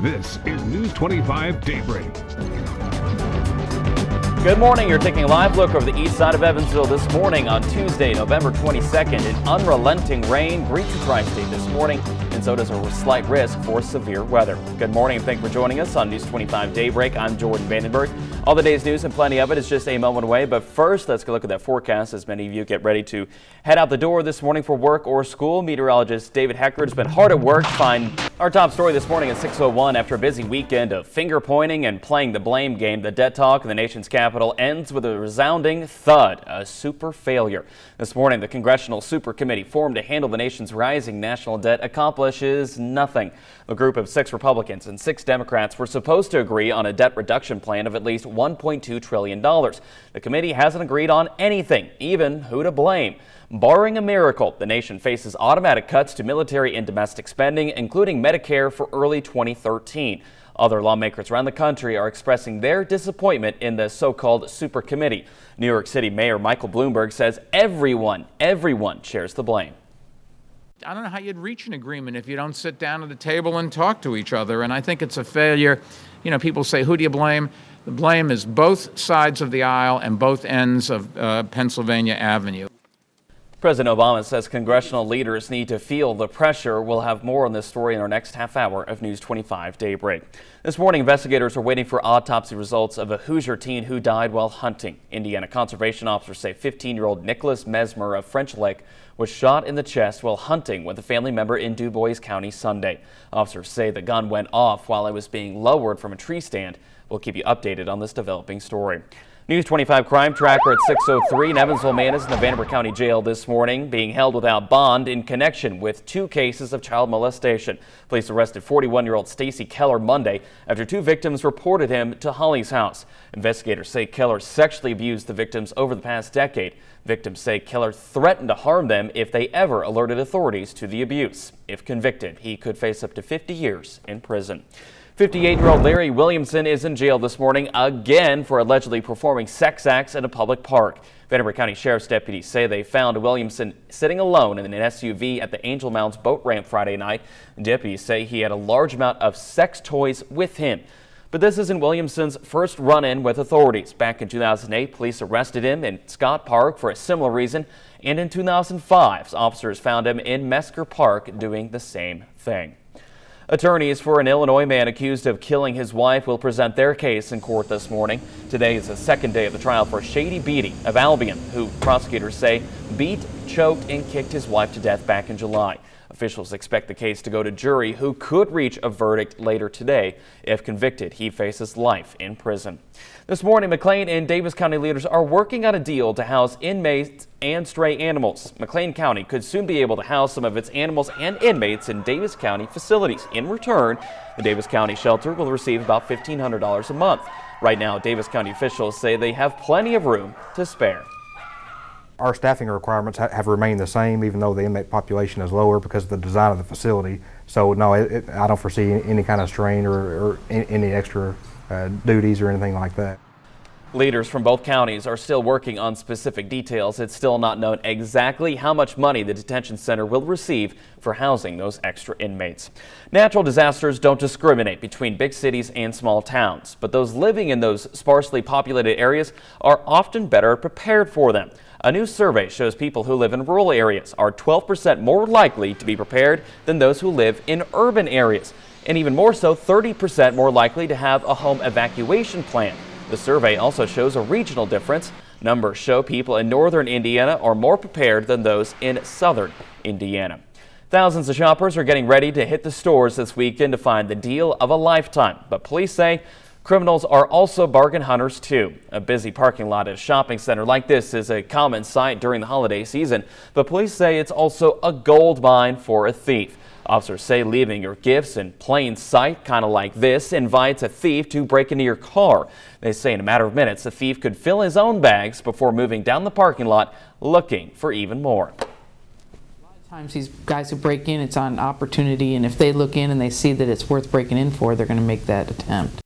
This is News 25 Daybreak. Good morning. You're taking a live look over the east side of Evansville this morning on Tuesday, November 22nd. An unrelenting rain greets the tri-state this morning, and so does a slight risk for severe weather. Good morning, and thank you for joining us on News 25 Daybreak. I'm Jordan Vandenberg. All the day's news and plenty of it is just a moment away, but first, let's go look at that forecast as many of you get ready to head out the door this morning for work or school. Meteorologist David Heckard has been hard at work to find our top story this morning at 6:01. After a busy weekend of finger pointing and playing the blame game, the debt talk in the nation's capital ends with a resounding thud, a super failure. This morning, the Congressional Super Committee formed to handle the nation's rising national debt accomplishes nothing. A group of 6 Republicans and 6 Democrats were supposed to agree on a debt reduction plan of at least $1.2 trillion. The committee hasn't agreed on anything, even who to blame. Barring a miracle, the nation faces automatic cuts to military and domestic spending, including Medicare for early 2013. Other lawmakers around the country are expressing their disappointment in the so-called super committee. New York City Mayor Michael Bloomberg says everyone shares the blame. I don't know how you'd reach an agreement if you don't sit down at the table and talk to each other. And I think it's a failure. You know, people say, who do you blame? The blame is both sides of the aisle and both ends of Pennsylvania Avenue. President Obama says congressional leaders need to feel the pressure. We'll have more on this story in our next half hour of News 25 Daybreak. This morning, investigators are waiting for autopsy results of a Hoosier teen who died while hunting. Indiana conservation officers say 15-year-old Nicholas Mesmer of French Lick was shot in the chest while hunting with a family member in Du Bois County Sunday. Officers say the gun went off while it was being lowered from a tree stand. We'll keep you updated on this developing story. News 25 crime tracker at 6:03. An Evansville man is in the Vanderbilt County Jail this morning, being held without bond in connection with 2 cases of child molestation. Police arrested 41-year-old Stacy Keller Monday after 2 victims reported him to Holly's house. Investigators say Keller sexually abused the victims over the past decade. Victims say Keller threatened to harm them if they ever alerted authorities to the abuse. If convicted, he could face up to 50 years in prison. 58-year-old Larry Williamson is in jail this morning again for allegedly performing sex acts at a public park. Vanderbilt County Sheriff's deputies say they found Williamson sitting alone in an SUV at the Angel Mounds boat ramp Friday night. Deputies say he had a large amount of sex toys with him. But this isn't Williamson's first run-in with authorities. Back in 2008, police arrested him in Scott Park for a similar reason. And in 2005, officers found him in Mesker Park doing the same thing. Attorneys for an Illinois man accused of killing his wife will present their case in court this morning. Today is the second day of the trial for Shady Beatty of Albion, who prosecutors say beat, choked, and kicked his wife to death back in July. Officials expect the case to go to jury, who could reach a verdict later today. If convicted, he faces life in prison. This morning, McLean and Davis County leaders are working on a deal to house inmates and stray animals. McLean County could soon be able to house some of its animals and inmates in Davis County facilities. In return, the Davis County shelter will receive about $1,500 a month. Right now, Davis County officials say they have plenty of room to spare. Our staffing requirements have remained the same, even though the inmate population is lower because of the design of the facility. So no, I don't foresee any kind of strain or any extra duties or anything like that. Leaders from both counties are still working on specific details. It's still not known exactly how much money the detention center will receive for housing those extra inmates. Natural disasters don't discriminate between big cities and small towns, but those living in those sparsely populated areas are often better prepared for them. A new survey shows people who live in rural areas are 12% more likely to be prepared than those who live in urban areas, and even more so, 30% more likely to have a home evacuation plan. The survey also shows a regional difference. Numbers show people in northern Indiana are more prepared than those in southern Indiana. Thousands of shoppers are getting ready to hit the stores this weekend to find the deal of a lifetime, but police say criminals are also bargain hunters too. A busy parking lot at a shopping center like this is a common sight during the holiday season, but police say it's also a gold mine for a thief. Officers say leaving your gifts in plain sight, kind of like this, invites a thief to break into your car. They say in a matter of minutes, the thief could fill his own bags before moving down the parking lot looking for even more. A lot of times these guys who break in, it's on opportunity, and if they look in and they see that it's worth breaking in for, they're going to make that attempt.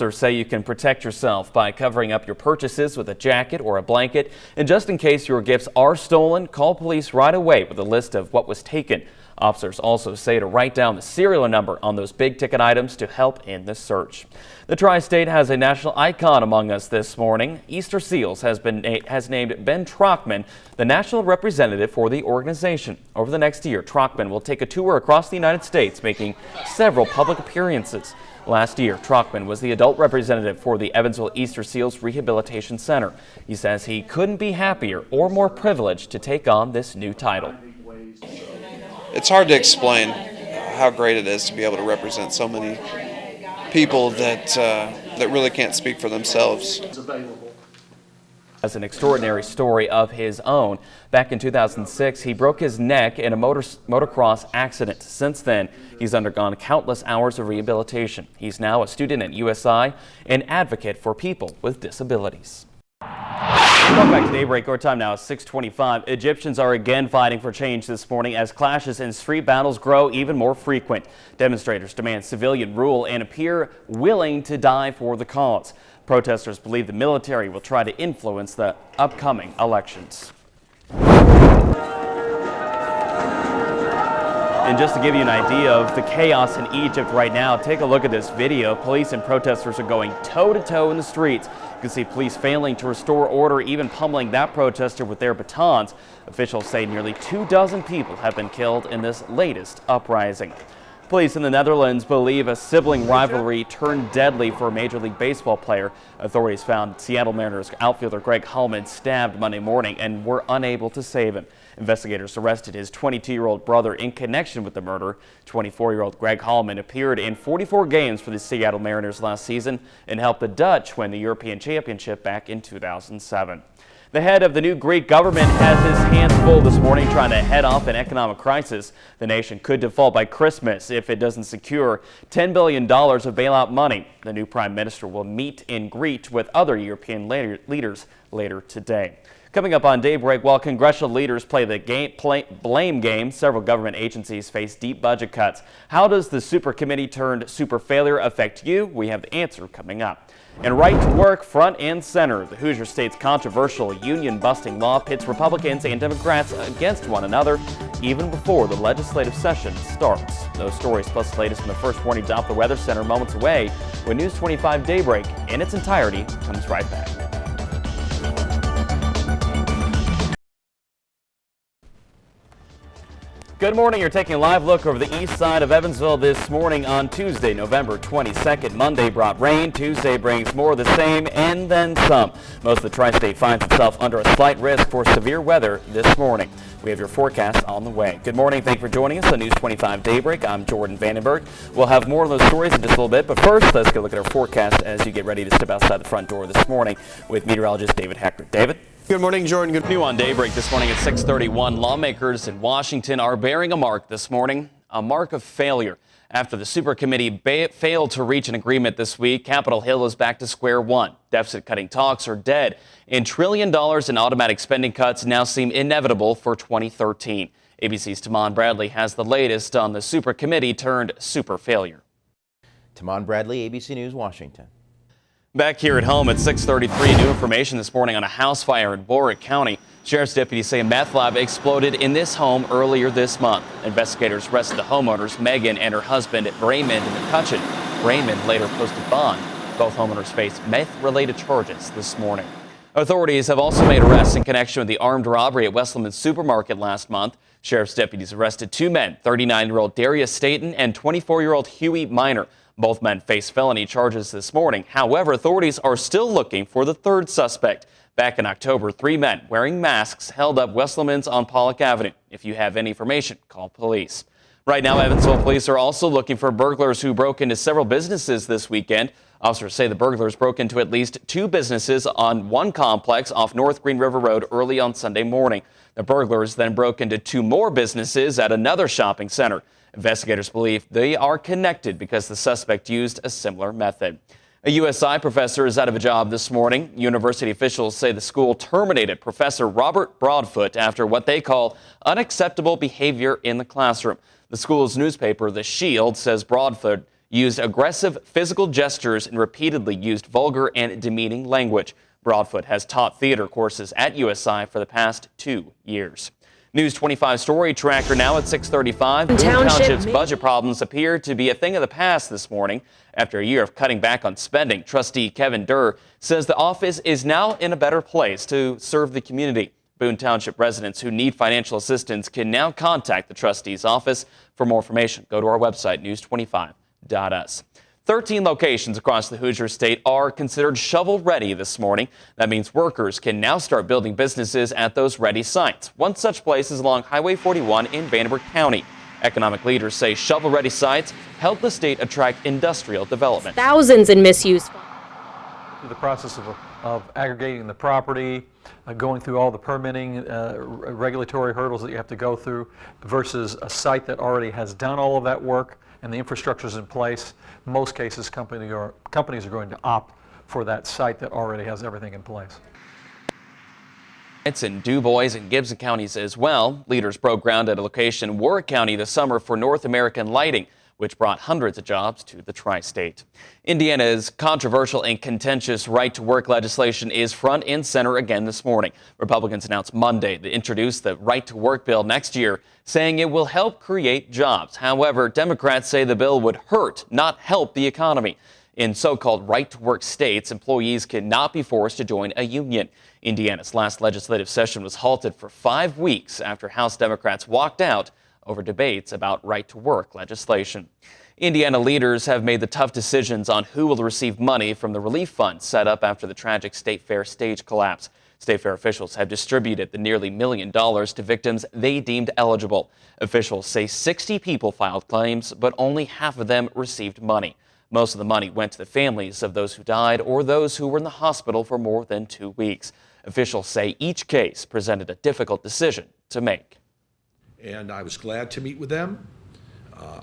Officers say you can protect yourself by covering up your purchases with a jacket or a blanket. And just in case your gifts are stolen, call police right away with a list of what was taken. Officers also say to write down the serial number on those big ticket items to help in the search. The Tri-State has a national icon among us this morning. Easter Seals has named Ben Trockman the national representative for the organization. Over the next year, Trockman will take a tour across the United States, making several public appearances. Last year, Trockman was the adult representative for the Evansville Easter Seals Rehabilitation Center. He says he couldn't be happier or more privileged to take on this new title. It's hard to explain how great it is to be able to represent so many people that really can't speak for themselves. As an extraordinary story of his own. Back in 2006, he broke his neck in a motocross accident. Since then, he's undergone countless hours of rehabilitation. He's now a student at USI and advocate for people with disabilities. Welcome back to Daybreak. Our time now is 6:25. Egyptians are again fighting for change this morning as clashes and street battles grow even more frequent. Demonstrators demand civilian rule and appear willing to die for the cause. Protesters believe the military will try to influence the upcoming elections. And just to give you an idea of the chaos in Egypt right now, take a look at this video. Police and protesters are going toe-to-toe in the streets. You can see police failing to restore order, even pummeling that protester with their batons. Officials say nearly 24 people have been killed in this latest uprising. Police in the Netherlands believe a sibling rivalry turned deadly for a Major League Baseball player. Authorities found Seattle Mariners outfielder Greg Hallman stabbed Monday morning and were unable to save him. Investigators arrested his 22-year-old brother in connection with the murder. 24-year-old Greg Hallman appeared in 44 games for the Seattle Mariners last season and helped the Dutch win the European Championship back in 2007. The head of the new Greek government has his hands full this morning trying to head off an economic crisis. The nation could default by Christmas if it doesn't secure $10 billion of bailout money. The new prime minister will meet in Greece with other European leaders later today. Coming up on Daybreak, while congressional leaders play the blame game, several government agencies face deep budget cuts. How does the super committee turned super failure affect you? We have the answer coming up. And right to work front and center. The Hoosier State's controversial union-busting law pits Republicans and Democrats against one another even before the legislative session starts. Those stories plus the latest from the First Warning Doppler Weather Center moments away when News 25 Daybreak in its entirety comes right back. Good morning. You're taking a live look over the east side of Evansville this morning on Tuesday, November 22nd. Monday brought rain. Tuesday brings more of the same and then some. Most of the tri-state finds itself under a slight risk for severe weather this morning. We have your forecast on the way. Good morning. Thank you for joining us on News 25 Daybreak. I'm Jordan Vandenberg. We'll have more of those stories in just a little bit. But first, let's go look at our forecast as you get ready to step outside the front door this morning with meteorologist David Hecker. David? Good morning, Jordan. Good New on Daybreak this morning at 6:31. Lawmakers in Washington are bearing a mark this morning, a mark of failure. After the super committee failed to reach an agreement this week, Capitol Hill is back to square one. Deficit-cutting talks are dead, and $1 trillion in automatic spending cuts now seem inevitable for 2013. ABC's Tamon Bradley has the latest on the super committee turned super failure. Tamon Bradley, ABC News, Washington. Back here at home at 6:33, new information this morning on a house fire in Warwick County. Sheriff's deputies say a meth lab exploded in this home earlier this month. Investigators arrested the homeowners, Megan and her husband, Raymond McCutcheon. Raymond later posted bond. Both homeowners face meth-related charges this morning. Authorities have also made arrests in connection with the armed robbery at Wesleyan Supermarket last month. Sheriff's deputies arrested two men, 39-year-old Darius Staten and 24-year-old Huey Minor. Both men face felony charges this morning. However, authorities are still looking for the third suspect. Back in October, 3 men wearing masks held up Wesleyan's on Pollock Avenue. If you have any information, call police. Right now, Evansville police are also looking for burglars who broke into several businesses this weekend. Officers say the burglars broke into at least 2 businesses on one complex off North Green River Road early on Sunday morning. The burglars then broke into 2 more businesses at another shopping center. Investigators believe they are connected because the suspect used a similar method. A USI professor is out of a job this morning. University officials say the school terminated Professor Robert Broadfoot after what they call unacceptable behavior in the classroom. The school's newspaper, The Shield, says Broadfoot used aggressive physical gestures and repeatedly used vulgar and demeaning language. Broadfoot has taught theater courses at USI for the past 2 years. News 25 story tracker now at 6:35. Boone Township's budget problems appear to be a thing of the past this morning. After a year of cutting back on spending, trustee Kevin Durr says the office is now in a better place to serve the community. Boone Township residents who need financial assistance can now contact the trustee's office. For more information, go to our website, news25.us. 13 locations across the Hoosier State are considered shovel-ready this morning. That means workers can now start building businesses at those ready sites. One such place is along Highway 41 in Vanderbilt County. Economic leaders say shovel-ready sites help the state attract industrial development. Thousands in misuse. The process of aggregating the property, going through all the permitting, regulatory hurdles that you have to go through, versus a site that already has done all of that work and the infrastructure is in place. In most cases, companies are going to opt for that site that already has everything in place. It's in DuBois and Gibson counties as well. Leaders broke ground at a location in Warwick County this summer for North American Lighting, which brought hundreds of jobs to the tri-state. Indiana's controversial and contentious right-to-work legislation is front and center again this morning. Republicans announced Monday to introduce the right-to-work bill next year, saying it will help create jobs. However, Democrats say the bill would hurt, not help the economy. In so-called right-to-work states, employees cannot be forced to join a union. Indiana's last legislative session was halted for 5 weeks after House Democrats walked out over debates about right-to-work legislation. Indiana leaders have made the tough decisions on who will receive money from the relief fund set up after the tragic State Fair stage collapse. State Fair officials have distributed the nearly $1 million to victims they deemed eligible. Officials say 60 people filed claims, but only half of them received money. Most of the money went to the families of those who died or those who were in the hospital for more than 2 weeks. Officials say each case presented a difficult decision to make. And I was glad to meet with them.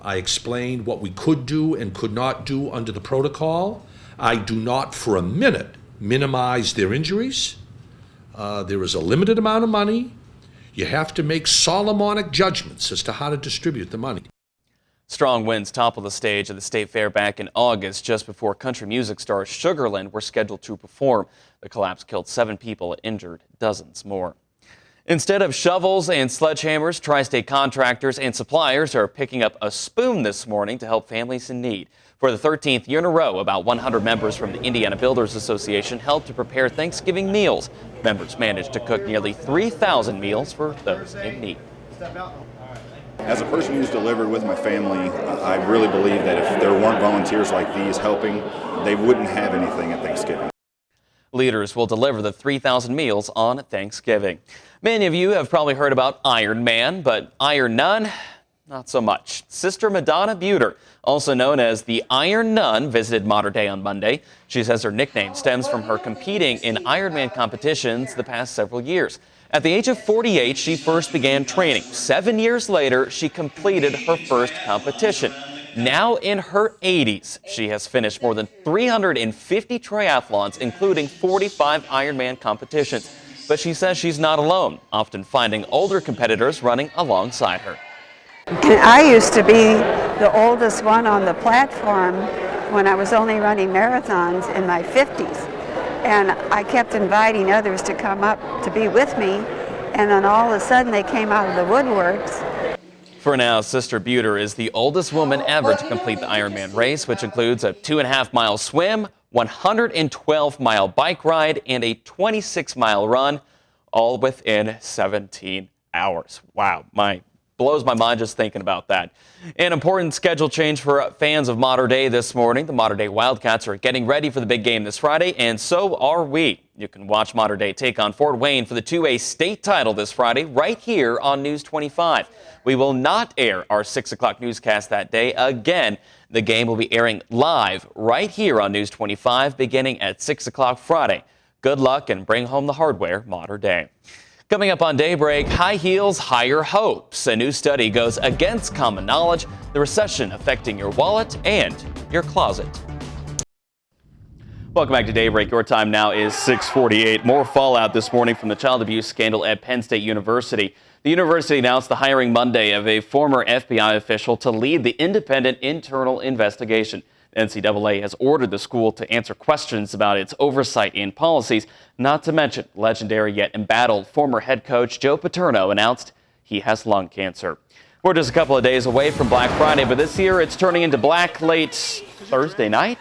I explained what we could do and could not do under the protocol. I do not for a minute minimize their injuries. There is a limited amount of money. You have to make Solomonic judgments as to how to distribute the money. Strong winds toppled the stage at the State Fair back in August, just before country music stars Sugarland were scheduled to perform. The collapse killed 7 people and injured dozens more. Instead of shovels and sledgehammers, tri-state contractors and suppliers are picking up a spoon this morning to help families in need. For the 13th year in a row, about 100 members from the Indiana Builders Association helped to prepare Thanksgiving meals. Members managed to cook nearly 3,000 meals for those in need. As a person who's delivered with my family, I really believe that if there weren't volunteers like these helping, they wouldn't have anything at Thanksgiving. Leaders will deliver the 3,000 meals on Thanksgiving. Many of you have probably heard about Iron Man, but Iron Nun, not so much. Sister Madonna Buter, also known as the Iron Nun, visited Mater Dei on Monday. She says her nickname stems from her competing in Ironman competitions the past several years. At the age of 48, she first began training. 7 years later, she completed her first competition. Now in her 80s, she has finished more than 350 triathlons, including 45 Ironman competitions. But she says she's not alone, often finding older competitors running alongside her. I used to be the oldest one on the platform when I was only running marathons in my 50s. And I kept inviting others to come up to be with me. And then all of a sudden they came out of the woodworks. For now, Sister Buter is the oldest woman ever to complete the Ironman race, which includes a 2.5-mile swim, 112-mile bike ride, and a 26-mile run, all within 17 hours. Wow, blows my mind just thinking about that. An important schedule change for fans of Mater Dei this morning. The Mater Dei Wildcats are getting ready for the big game this Friday, and so are we. You can watch Mater Dei take on Fort Wayne for the 2A state title this Friday right here on News 25. We will not air our 6 o'clock newscast that day. Again, the game will be airing live right here on News 25 beginning at 6 o'clock Friday. Good luck and bring home the hardware, Mater Dei. Coming up on Daybreak, high heels, higher hopes. A new study goes against common knowledge, the recession affecting your wallet and your closet. Welcome back to Daybreak. Your time now is 6:48. More fallout this morning from the child abuse scandal at Penn State University. The university announced the hiring Monday of a former FBI official to lead the independent internal investigation. The NCAA has ordered the school to answer questions about its oversight and policies, not to mention legendary yet embattled former head coach Joe Paterno announced he has lung cancer. We're just a couple of days away from Black Friday, but this year it's turning into black late Thursday night.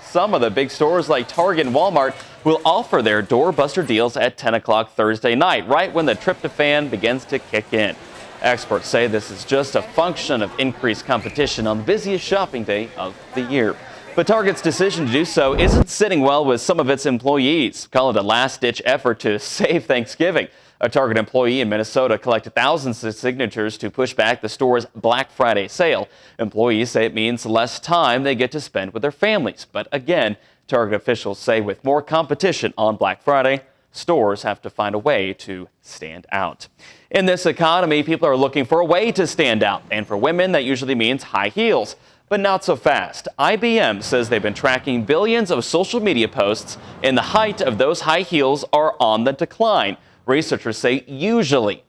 Some of the big stores like Target and Walmart will offer their doorbuster deals at 10 o'clock Thursday night, right when the tryptophan begins to kick in. Experts say this is just a function of increased competition on the busiest shopping day of the year. But Target's decision to do so isn't sitting well with some of its employees. Call it a last-ditch effort to save Thanksgiving. A Target employee in Minnesota collected thousands of signatures to push back the store's Black Friday sale. Employees say it means less time they get to spend with their families. But again, Target officials say with more competition on Black Friday, stores have to find a way to stand out. In this economy, people are looking for a way to stand out. And for women, that usually means high heels. But not so fast. IBM says they've been tracking billions of social media posts, and the height of those high heels are on the decline. Researchers say usually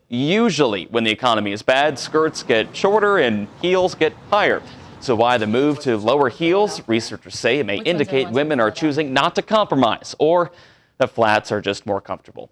when the economy is bad, skirts get shorter and heels get higher. So why the move to lower heels? Researchers say it may indicate women are choosing not to compromise, or the flats are just more comfortable.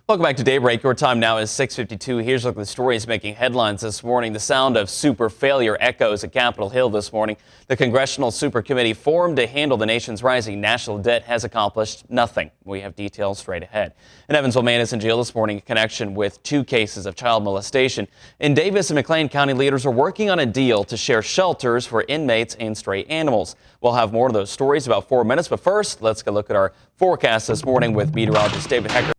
Welcome back to Daybreak. Your time now is 6:52. Here's a look at the stories making headlines this morning. The sound of super failure echoes at Capitol Hill this morning. The Congressional Super Committee formed to handle the nation's rising national debt has accomplished nothing. We have details straight ahead. An Evansville man is in jail this morning in connection with 2 cases of child molestation. In Davis and McLean County, leaders are working on a deal to share shelters for inmates and stray animals. We'll have more of those stories in about 4 minutes. But first, let's go look at our forecast this morning with meteorologist David Hecker.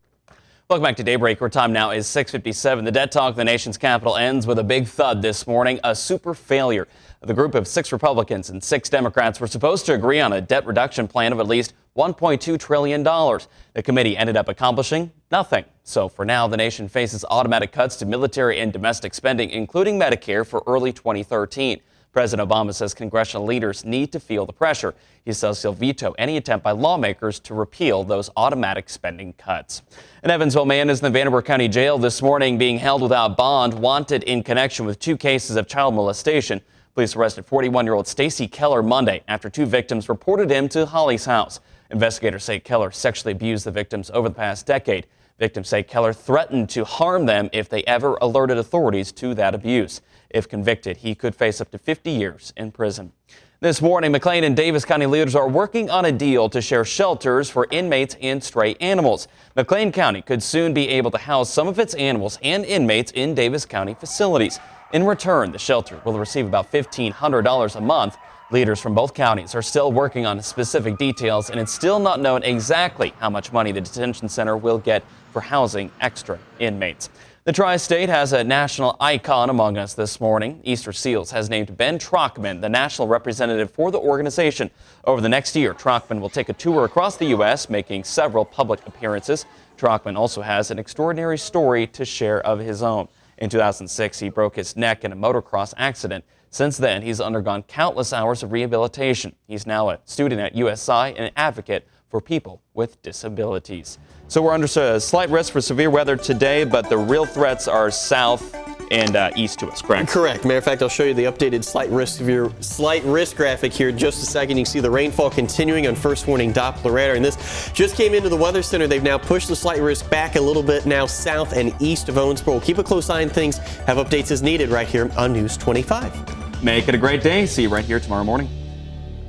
Welcome back to Daybreak. Our time now is 6:57. The debt talk in the nation's capital ends with a big thud this morning, a super failure. The group of 6 Republicans and 6 Democrats were supposed to agree on a debt reduction plan of at least $1.2 trillion. The committee ended up accomplishing nothing. So for now, the nation faces automatic cuts to military and domestic spending, including Medicare, for early 2013. President Obama says congressional leaders need to feel the pressure. He says he'll veto any attempt by lawmakers to repeal those automatic spending cuts. An Evansville man is in the Vanderburgh County Jail this morning being held without bond, wanted in connection with 2 cases of child molestation. Police arrested 41-year-old Stacy Keller Monday after 2 victims reported him to Holly's house. Investigators say Keller sexually abused the victims over the past decade. Victims say Keller threatened to harm them if they ever alerted authorities to that abuse. If convicted, he could face up to 50 years in prison. This morning, McLean and Davis County leaders are working on a deal to share shelters for inmates and stray animals. McLean County could soon be able to house some of its animals and inmates in Davis County facilities. In return, the shelter will receive about $1,500 a month. Leaders from both counties are still working on specific details, and it's still not known exactly how much money the detention center will get for housing extra inmates. The Tri-State has a national icon among us this morning. Easter Seals has named Ben Trockman the national representative for the organization. Over the next year, Trockman will take a tour across the U.S., making several public appearances. Trockman also has an extraordinary story to share of his own. In 2006, he broke his neck in a motocross accident. Since then, he's undergone countless hours of rehabilitation. He's now a student at USI and an advocate for people with disabilities. So we're under a slight risk for severe weather today, but the real threats are south and east to us, correct? Correct. Matter of fact, I'll show you the updated slight risk graphic here in just a second. You can see the rainfall continuing on first warning Doppler radar, and this just came into the Weather Center. They've now pushed the slight risk back a little bit now south and east of Owensboro. We'll keep a close eye on things, have updates as needed right here on News 25. Make it a great day. See you right here tomorrow morning.